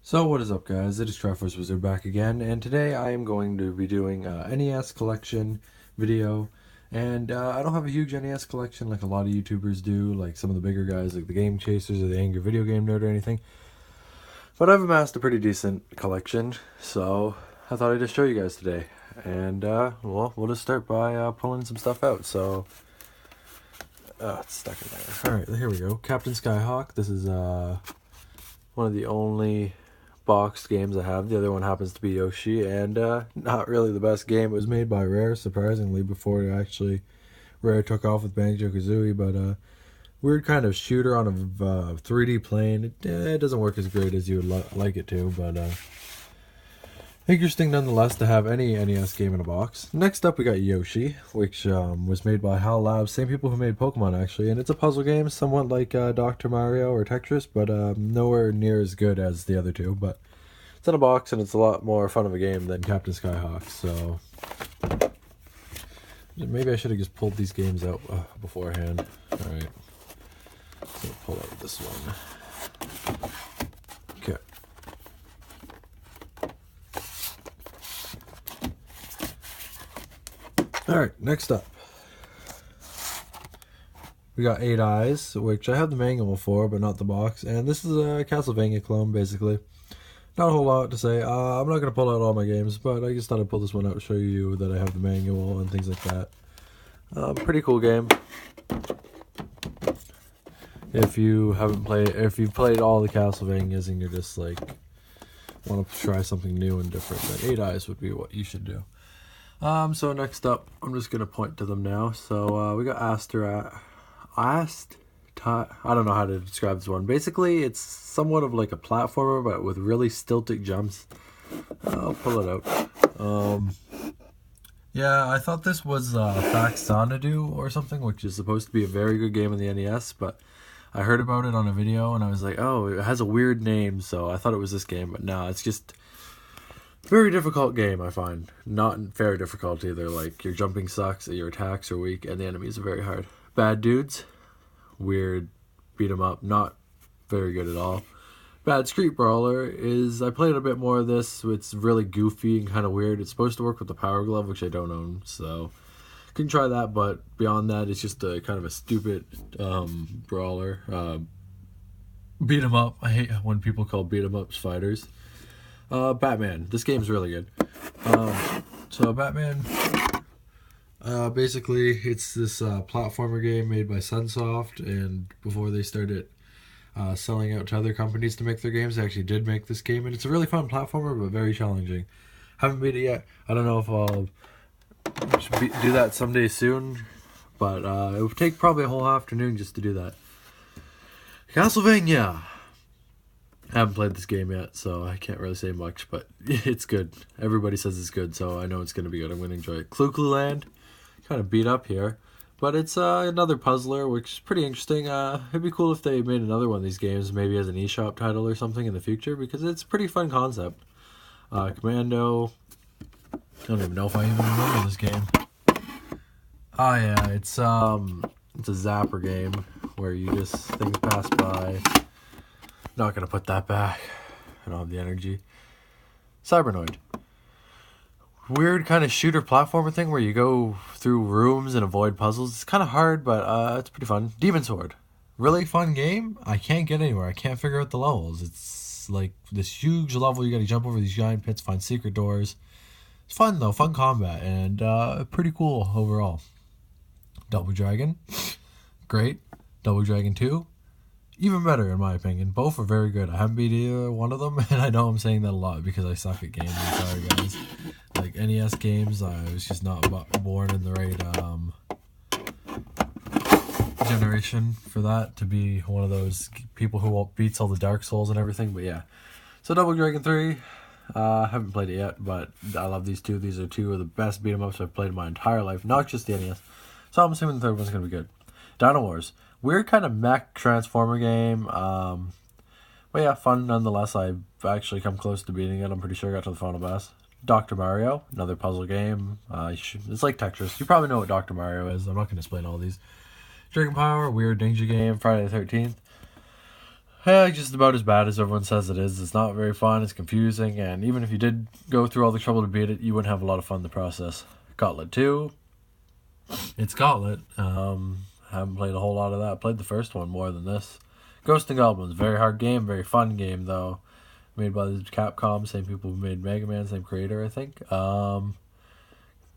So what is up, guys? It is Triforce Wizard back again, and today I am going to be doing a NES collection video. And I don't have a huge NES collection like a lot of YouTubers do, like some of the bigger guys like the Game Chasers or the Angry Video Game Nerd or anything. But I've amassed a pretty decent collection, so I thought I'd just show you guys today. And well, we'll just start by pulling some stuff out. So it's stuck in there. All right, here we go. Captain Skyhawk. This is one of the only boxed games I have. The other one happens to be Yoshi, and not really the best game. It was made by Rare, surprisingly, before it actually Rare took off with Banjo-Kazooie, but weird kind of shooter on a 3D plane. It doesn't work as great as you would like it to, but interesting nonetheless to have any NES game in a box. Next up we got Yoshi, which was made by HAL Labs, same people who made Pokemon actually, and it's a puzzle game somewhat like Dr. Mario or Tetris, but nowhere near as good as the other two. But it's in a box and it's a lot more fun of a game than Captain Skyhawk, so maybe I should have just pulled these games out beforehand. Alright, so pull out this one. Okay. Alright, next up. We got 8 Eyes, which I have the manual for, but not the box. And this is a Castlevania clone, basically. Not a whole lot to say. I'm not going to pull out all my games, but I just thought I'd pull this one out to show you that I have the manual and things like that. Pretty cool game. If you haven't played, if you've played all the Castlevanias and you're just like, want to try something new and different, then 8 Eyes would be what you should do. So next up, I'm just going to point to them now. So we got I don't know how to describe this one. Basically, it's somewhat of like a platformer, but with really stilted jumps. I'll pull it out. Yeah, I thought this was Faxanadu or something, which is supposed to be a very good game in the NES, but I heard about it on a video, and I was like, oh, it has a weird name, so I thought it was this game, but no, it's just a very difficult game, I find. Not very difficult either, like, your jumping sucks, your attacks are weak, and the enemies are very hard. Bad Dudes. Weird beat 'em up, not very good at all. Bad Street Brawler is, I played a bit more of this. It's really goofy and kind of weird. It's supposed to work with the Power Glove, which I don't own, so couldn't try that. But beyond that, it's just a kind of a stupid brawler. Beat 'em up. I hate when people call beat 'em ups fighters. Batman. This game's really good. So Batman. Basically, it's this platformer game made by Sunsoft, and before they started selling out to other companies to make their games, they actually did make this game, and it's a really fun platformer, but very challenging. Haven't beat it yet. I don't know if I'll do that someday soon, but it would take probably a whole afternoon just to do that. Castlevania! I haven't played this game yet, so I can't really say much, but it's good. Everybody says it's good, so I know it's going to be good. I'm going to enjoy it. Clu Clu Land. Kind of beat up here, but it's another puzzler, which is pretty interesting. It'd be cool if they made another one of these games, maybe as an eShop title or something in the future, because it's a pretty fun concept. Commando. I don't even know if I even remember this game. Oh yeah, it's a zapper game where you just things pass by. Not gonna put that back. I don't have the energy. Cybernoid. Weird kind of shooter platformer thing where you go through rooms and avoid puzzles. It's kind of hard, but it's pretty fun. Demon Sword. Really fun game. I can't get anywhere. I can't figure out the levels. It's like this huge level. You got to jump over these giant pits, find secret doors. It's fun though. Fun combat and pretty cool overall. Double Dragon. Great. Double Dragon 2. Even better in my opinion. Both are very good. I haven't beat either one of them, and I know I'm saying that a lot because I suck at games. I'm sorry guys. Like NES games, I was just not born in the right generation for that to be one of those people who beats all the Dark Souls and everything. But yeah, so Double Dragon 3, haven't played it yet, but I love these two. These are two of the best beat 'em ups I've played in my entire life, not just the NES. So I'm assuming the third one's gonna be good. Dino Wars, weird kind of mech transformer game. But yeah, fun nonetheless. I've actually come close to beating it. I'm pretty sure I got to the final boss. Dr. Mario, another puzzle game. It's like Tetris. You probably know what Dr. Mario is. I'm not going to explain all these. Dragon Power, weird ninja game. Friday the 13th. Yeah, just about as bad as everyone says it is. It's not very fun, it's confusing, and even if you did go through all the trouble to beat it, you wouldn't have a lot of fun in the process. Gauntlet 2, it's Gauntlet. Haven't played a whole lot of that. Played the first one more than this. Ghosts and Goblins, very hard game, very fun game though. Made by the Capcom, same people who made Mega Man, same creator, I think.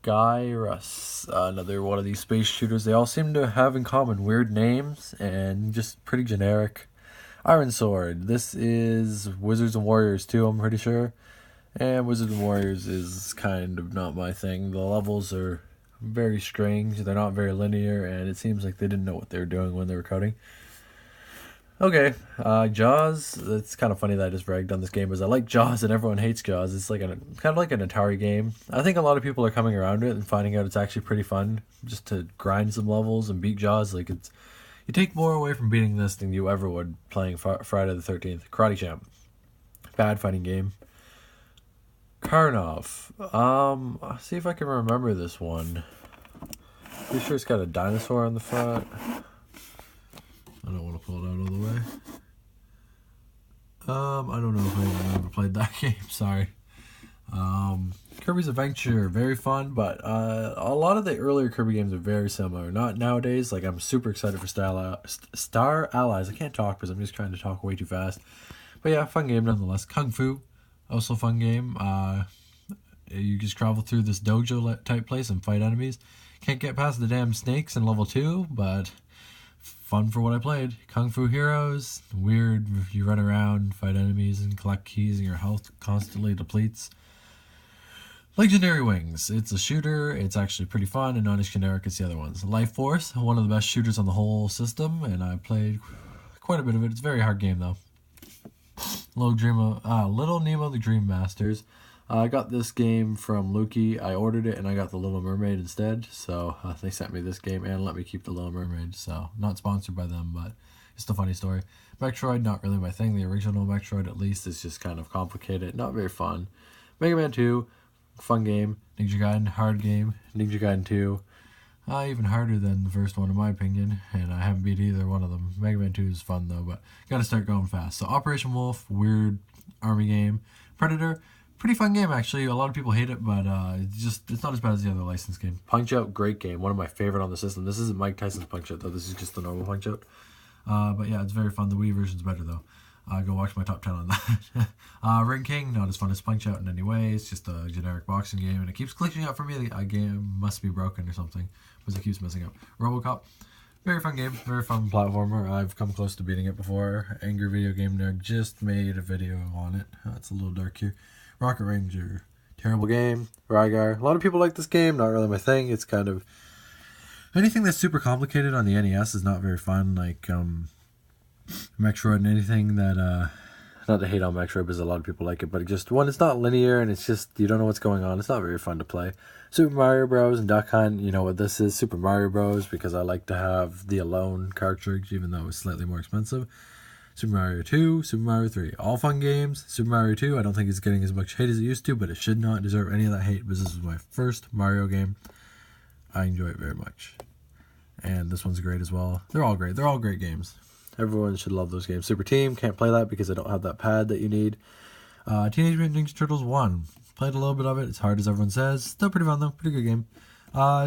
Gyruss, another one of these space shooters. They all seem to have in common weird names and just pretty generic. Iron Sword, this is Wizards and Warriors 2, I'm pretty sure. And Wizards and Warriors is kind of not my thing. The levels are very strange, they're not very linear, and it seems like they didn't know what they were doing when they were coding. Okay, Jaws. It's kind of funny that I just bragged on this game, because I like Jaws and everyone hates Jaws. It's like kind of like an Atari game. I think a lot of people are coming around it and finding out it's actually pretty fun just to grind some levels and beat Jaws. Like you take more away from beating this than you ever would playing Friday the 13th. Karate Champ, bad fighting game. Karnov. I'll see if I can remember this one. Pretty sure it's got a dinosaur on the front. I don't want to pull it out all the way. I don't know if I've ever played that game. Sorry. Kirby's Adventure, very fun, but a lot of the earlier Kirby games are very similar. Not nowadays. Like, I'm super excited for Star Allies. I can't talk because I'm just trying to talk way too fast. But yeah, fun game nonetheless. Kung Fu, also fun game. You just travel through this dojo type place and fight enemies. Can't get past the damn snakes in level 2, but fun for what I played. Kung Fu Heroes, weird. You run around, fight enemies, and collect keys, and your health constantly depletes. Legendary Wings. It's a shooter. It's actually pretty fun and not as generic as the other ones. Life Force, one of the best shooters on the whole system, and I played quite a bit of it. It's a very hard game though. Little Nemo the Dream Masters. I got this game from Lukey. I ordered it and I got the Little Mermaid instead. So they sent me this game and let me keep the Little Mermaid. So not sponsored by them, but it's a funny story. Metroid, not really my thing. The original Metroid, at least, is just kind of complicated. Not very fun. Mega Man 2, fun game. Ninja Gaiden, hard game. Ninja Gaiden 2, even harder than the first one in my opinion. And I haven't beat either one of them. Mega Man 2 is fun though, but gotta start going fast. So Operation Wolf, weird army game. Predator, pretty fun game actually. A lot of people hate it, but it's not as bad as the other licensed game. Punch Out, great game. One of my favorite on the system. This isn't Mike Tyson's Punch Out though. This is just the normal Punch Out. But yeah, it's very fun. The Wii version's better though. Go watch my top 10 on that. Ring King, not as fun as Punch Out in any way. It's just a generic boxing game, and it keeps glitching out for me. The game must be broken or something, because it keeps messing up. RoboCop, very fun game, very fun platformer. I've come close to beating it before. Angry Video Game Nerd just made a video on it. It's a little dark here. Rocket Ranger, terrible game. Rygar, a lot of people like this game, not really my thing. It's kind of... anything that's super complicated on the NES is not very fun, like Metroid and anything that... not to hate on Metroid because a lot of people like it, but just one, it's not linear and it's just, you don't know what's going on. It's not very fun to play. Super Mario Bros. And Duck Hunt, you know what this is, Super Mario Bros. Because I like to have the Alone cartridge, even though it's slightly more expensive. Super Mario 2, Super Mario 3, all fun games. Super Mario 2, I don't think it's getting as much hate as it used to, but it should not deserve any of that hate because this was my first Mario game. I enjoy it very much. And this one's great as well. They're all great. They're all great games. Everyone should love those games. Super Team, can't play that because I don't have that pad that you need. Teenage Mutant Ninja Turtles 1. Played a little bit of it. It's hard as everyone says. Still pretty fun though. Pretty good game.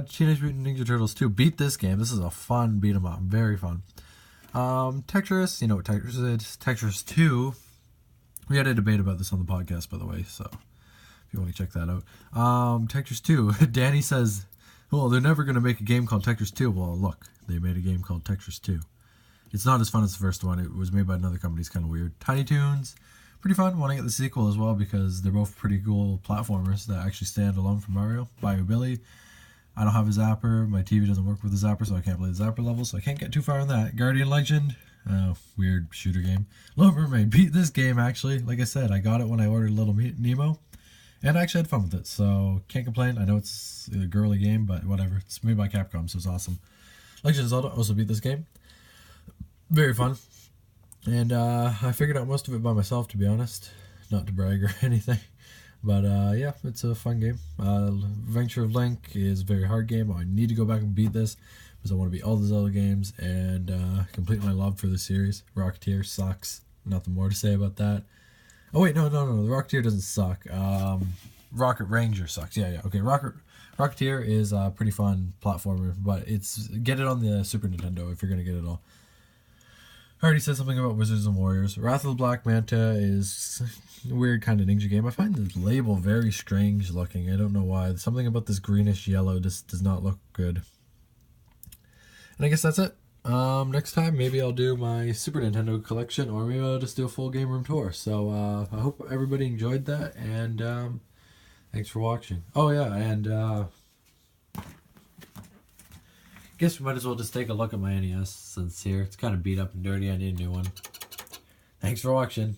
Teenage Mutant Ninja Turtles 2. Beat this game. This is a fun beat 'em up. Very fun. Tetris. You know what Tetris is. Tetris 2. We had a debate about this on the podcast, by the way, so if you want to check that out. Tetris 2. Danny says, well, they're never going to make a game called Tetris 2. Well, look. They made a game called Tetris 2. It's not as fun as the first one. It was made by another company. It's kind of weird. Tiny Toons, pretty fun. Want to get the sequel as well because they're both pretty cool platformers that actually stand alone from Mario. Bio Billy. I don't have a zapper. My TV doesn't work with the zapper, so I can't play the zapper level, so I can't get too far on that. Guardian Legend, weird shooter game. Little Mermaid, beat this game actually. Like I said, I got it when I ordered Little Nemo, and I actually had fun with it, so can't complain. I know it's a girly game, but whatever. It's made by Capcom, so it's awesome. Legend of Zelda, also beat this game. Very fun. And I figured out most of it by myself, to be honest. Not to brag or anything. But yeah, it's a fun game. Adventure of Link is a very hard game. I need to go back and beat this because I want to beat all the Zelda games and complete my love for the series. Rocketeer sucks. Nothing more to say about that. Oh wait, no. The Rocketeer doesn't suck. Rocket Ranger sucks. Yeah. Okay. Rocketeer is a pretty fun platformer, but get it on the Super Nintendo if you're gonna get it all. I already said something about Wizards and Warriors. Wrath of the Black Manta is a weird kind of ninja game. I find the label very strange looking. I don't know why. Something about this greenish yellow just does not look good. And I guess that's it. Next time, maybe I'll do my Super Nintendo collection, or maybe I'll just do a full game room tour. So I hope everybody enjoyed that, and thanks for watching. Oh yeah, and guess we might as well just take a look at my NES since it's kind of beat up and dirty. I need a new one. Thanks for watching.